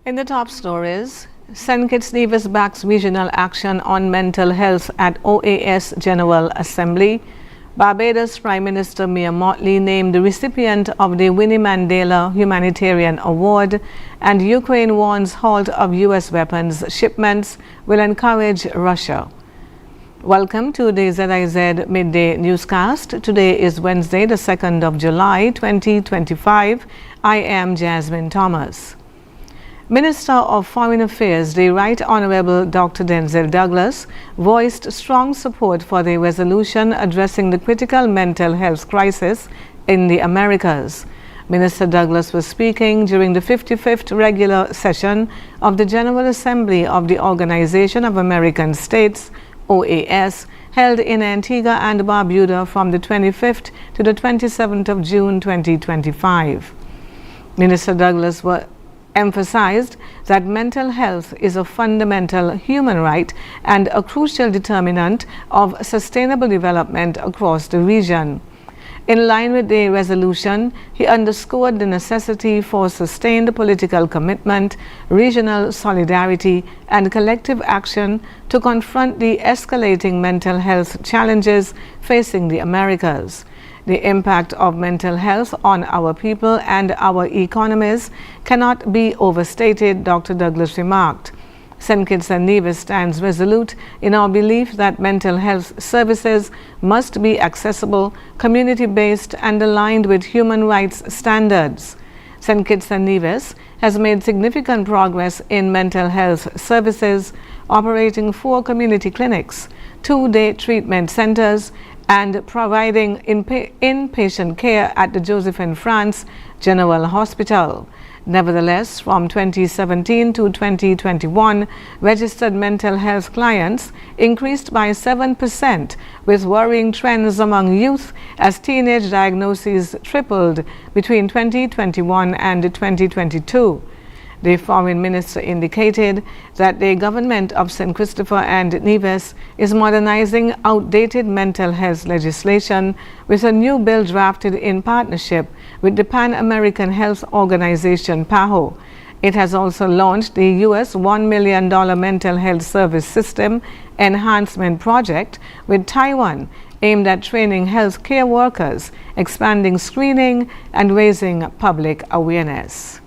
In the top stories, St. Kitts Nevis backs regional action on mental health at OAS General Assembly. Barbados Prime Minister Mia Mottley named the recipient of the Winnie Mandela Humanitarian Award, and Ukraine warns halt of U.S. weapons shipments will encourage Russia. Welcome to the ZIZ Midday newscast. Today is Wednesday, the 2nd of July, 2025. I am Jasmine Thomas. Minister of Foreign Affairs, the Right Honorable Dr. Denzel Douglas, voiced strong support for the resolution addressing the critical mental health crisis in the Americas. Minister Douglas was speaking during the 55th regular session of the General Assembly of the Organization of American States, OAS, held in Antigua and Barbuda from the 25th to the 27th of June 2025. Minister Douglas emphasized that mental health is a fundamental human right and a crucial determinant of sustainable development across the region. In line with the resolution, he underscored the necessity for sustained political commitment, regional solidarity, and collective action to confront the escalating mental health challenges facing the Americas. The impact of mental health on our people and our economies cannot be overstated, Dr. Douglas remarked. St. Kitts and Nevis stands resolute in our belief that mental health services must be accessible, community-based, and aligned with human rights standards. St. Kitts and Nevis has made significant progress in mental health services, operating 4 community clinics, 2 day treatment centers, and providing inpatient care at the Josephine France General Hospital. Nevertheless, from 2017 to 2021, registered mental health clients increased by 7%, with worrying trends among youth as teenage diagnoses tripled between 2021 and 2022. The foreign minister indicated that the government of St. Christopher and Nevis is modernizing outdated mental health legislation with a new bill drafted in partnership with the Pan-American Health Organization, PAHO. It has also launched the U.S. $1 million Mental Health Service System Enhancement Project with Taiwan, aimed at training healthcare workers, expanding screening, and raising public awareness.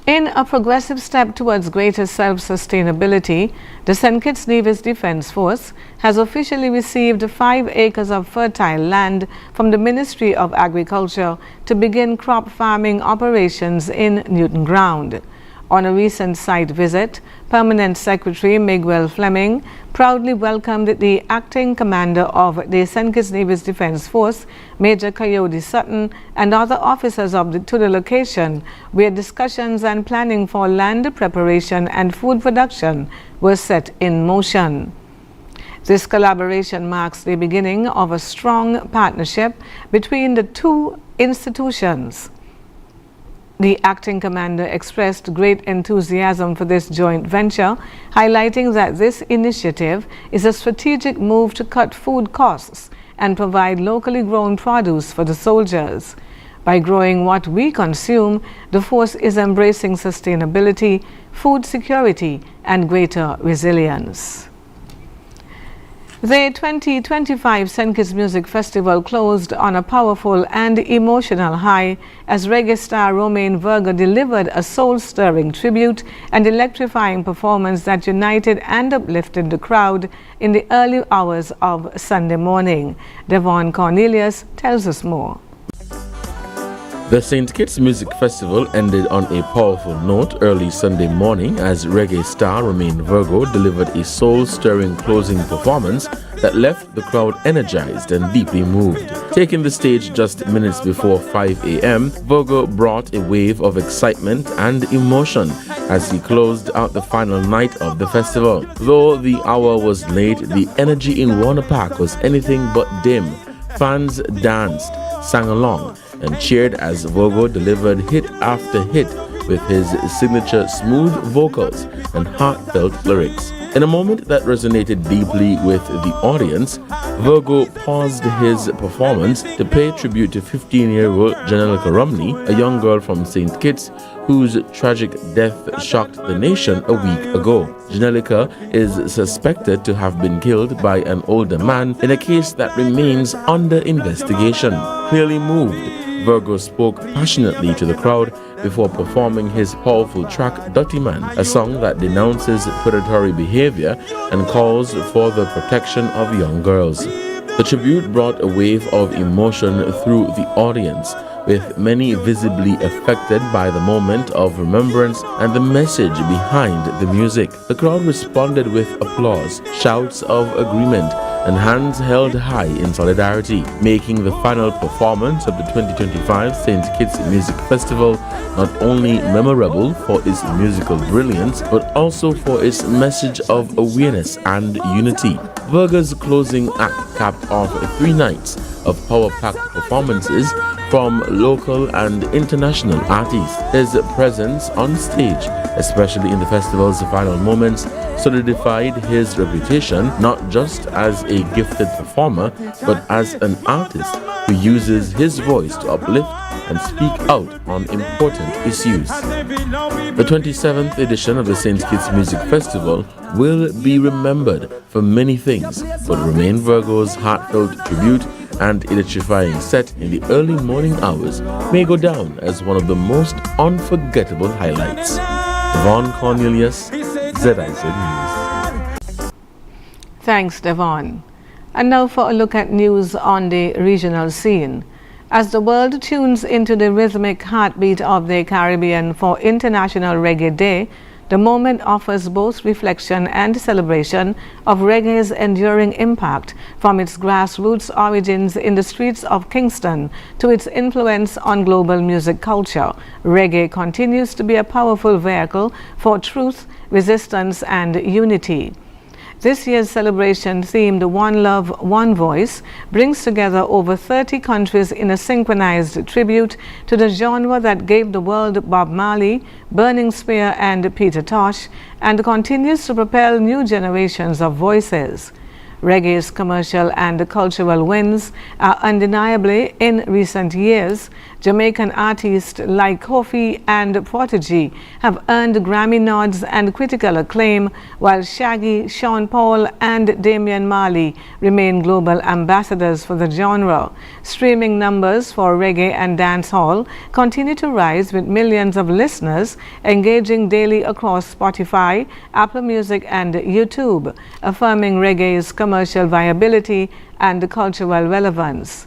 In a progressive step towards greater self-sustainability, the St. Kitts Nevis Defence Force has officially received 5 acres of fertile land from the Ministry of Agriculture to begin crop farming operations in Newton Ground. On a recent site visit, Permanent Secretary Miguel Fleming proudly welcomed the acting commander of the St. Kitts Nevis Defence Force, Major Coyote Sutton, and other officers to the location, where discussions and planning for land preparation and food production were set in motion. This collaboration marks the beginning of a strong partnership between the 2 institutions. The acting commander expressed great enthusiasm for this joint venture, highlighting that this initiative is a strategic move to cut food costs and provide locally grown produce for the soldiers. By growing what we consume, the force is embracing sustainability, food security, and greater resilience. The 2025 St. Kitts Music Festival closed on a powerful and emotional high as reggae star Romain Virgo delivered a soul-stirring tribute and electrifying performance that united and uplifted the crowd in the early hours of Sunday morning. Devon Cornelius tells us more. The St. Kitts Music Festival ended on a powerful note early Sunday morning as reggae star Romain Virgo delivered a soul-stirring closing performance that left the crowd energized and deeply moved. Taking the stage just minutes before 5 a.m., Virgo brought a wave of excitement and emotion as he closed out the final night of the festival. Though the hour was late, the energy in Warner Park was anything but dim. Fans danced, sang along, and cheered as Virgo delivered hit after hit with his signature smooth vocals and heartfelt lyrics. In a moment that resonated deeply with the audience, Virgo paused his performance to pay tribute to 15-year-old Janelica Romney, a young girl from St. Kitts whose tragic death shocked the nation a week ago. Janelica is suspected to have been killed by an older man in a case that remains under investigation. Clearly moved, Virgo spoke passionately to the crowd before performing his powerful track Dirty Man, a song that denounces predatory behavior and calls for the protection of young girls. The tribute brought a wave of emotion through the audience, with many visibly affected by the moment of remembrance and the message behind the music. The crowd responded with applause, shouts of agreement, and hands held high in solidarity, making the final performance of the 2025 St. Kitts Music Festival not only memorable for its musical brilliance, but also for its message of awareness and unity. Virgo's closing act capped off 3 nights of power-packed performances from local and international artists. His presence on stage, especially in the festival's final moments, solidified his reputation not just as a gifted performer, but as an artist who uses his voice to uplift and speak out on important issues. The 27th edition of the St. Kitts Music Festival will be remembered for many things, but remain Virgo's heartfelt tribute and electrifying set in the early morning hours may go down as one of the most unforgettable highlights. Devon Cornelius, ZIZ News. Thanks, Devon. And now for a look at news on the regional scene. As the world tunes into the rhythmic heartbeat of the Caribbean for International Reggae Day, the moment offers both reflection and celebration of reggae's enduring impact, from its grassroots origins in the streets of Kingston to its influence on global music culture. Reggae continues to be a powerful vehicle for truth, resistance, and unity. This year's celebration, themed One Love, One Voice, brings together over 30 countries in a synchronized tribute to the genre that gave the world Bob Marley, Burning Spear, and Peter Tosh, and continues to propel new generations of voices. Reggae's commercial and cultural wins are undeniably in recent years. Jamaican artists like Kofi and Prodigy have earned Grammy nods and critical acclaim, while Shaggy, Sean Paul, and Damian Marley remain global ambassadors for the genre. Streaming numbers for reggae and dancehall continue to rise, with millions of listeners engaging daily across Spotify, Apple Music, and YouTube, affirming reggae's commercial viability and cultural relevance.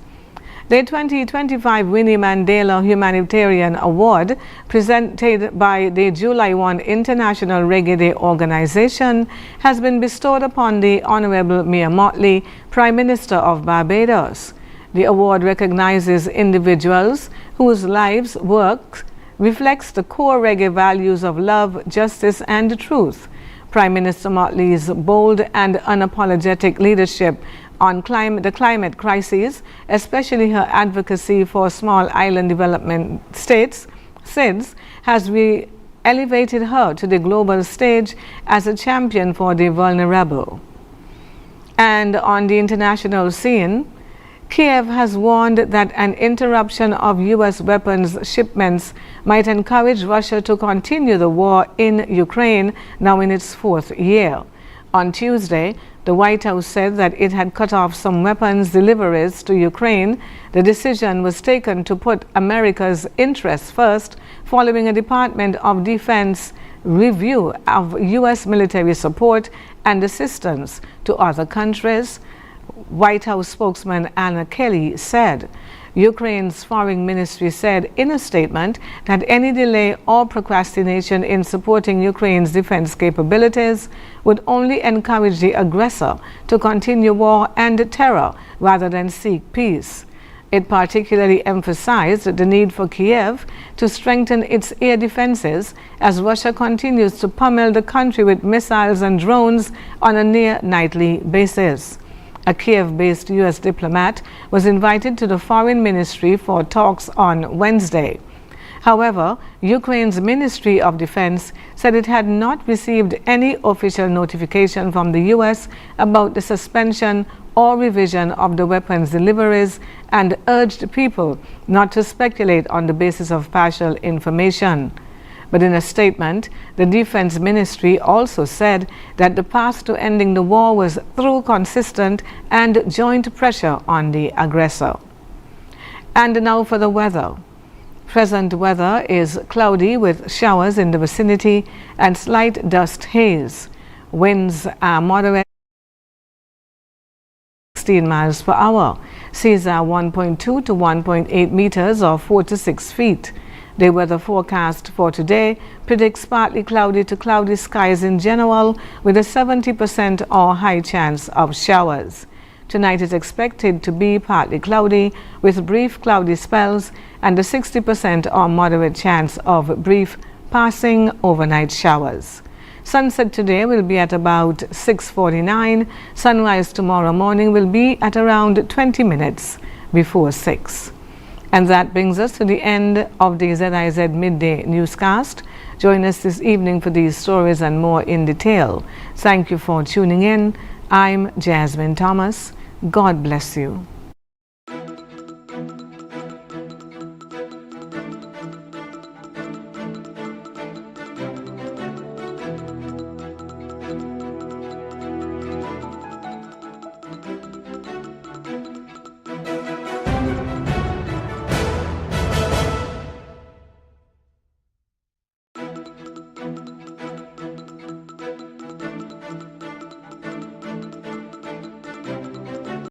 The 2025 Winnie Mandela Humanitarian Award, presented by the July 1 International Reggae Day organization, has been bestowed upon the Honorable Mia Mottley, Prime Minister of Barbados. The award recognizes individuals whose lives' work reflects the core reggae values of love, justice, and truth. Prime Minister Mottley's bold and unapologetic leadership on the climate crisis, especially her advocacy for small island development states, ZIZ, has elevated her to the global stage as a champion for the vulnerable. And on the international scene, Kiev has warned that an interruption of U.S. weapons shipments might encourage Russia to continue the war in Ukraine, now in its 4th year. On Tuesday, the White House said that it had cut off some weapons deliveries to Ukraine. The decision was taken to put America's interests first, following a Department of Defense review of U.S. military support and assistance to other countries. White House spokesman Anna Kelly said. Ukraine's foreign ministry said in a statement that any delay or procrastination in supporting Ukraine's defense capabilities would only encourage the aggressor to continue war and terror rather than seek peace. It particularly emphasized the need for Kiev to strengthen its air defenses as Russia continues to pummel the country with missiles and drones on a near-nightly basis. A Kiev-based U.S. diplomat was invited to the Foreign Ministry for talks on Wednesday. However, Ukraine's Ministry of Defense said it had not received any official notification from the U.S. about the suspension or revision of the weapons deliveries and urged people not to speculate on the basis of partial information. But in a statement, the Defense Ministry also said that the path to ending the war was through consistent and joint pressure on the aggressor. And now for the weather. Present weather is cloudy with showers in the vicinity and slight dust haze. Winds are moderate 16 miles per hour. Seas are 1.2 to 1.8 meters or 4 to 6 feet. The weather forecast for today predicts partly cloudy to cloudy skies in general with a 70% or high chance of showers. Tonight is expected to be partly cloudy with brief cloudy spells and a 60% or moderate chance of brief passing overnight showers. Sunset today will be at about 6:49. Sunrise tomorrow morning will be at around 20 minutes before 6. And that brings us to the end of the ZIZ Midday newscast. Join us this evening for these stories and more in detail. Thank you for tuning in. I'm Jasmine Thomas. God bless you.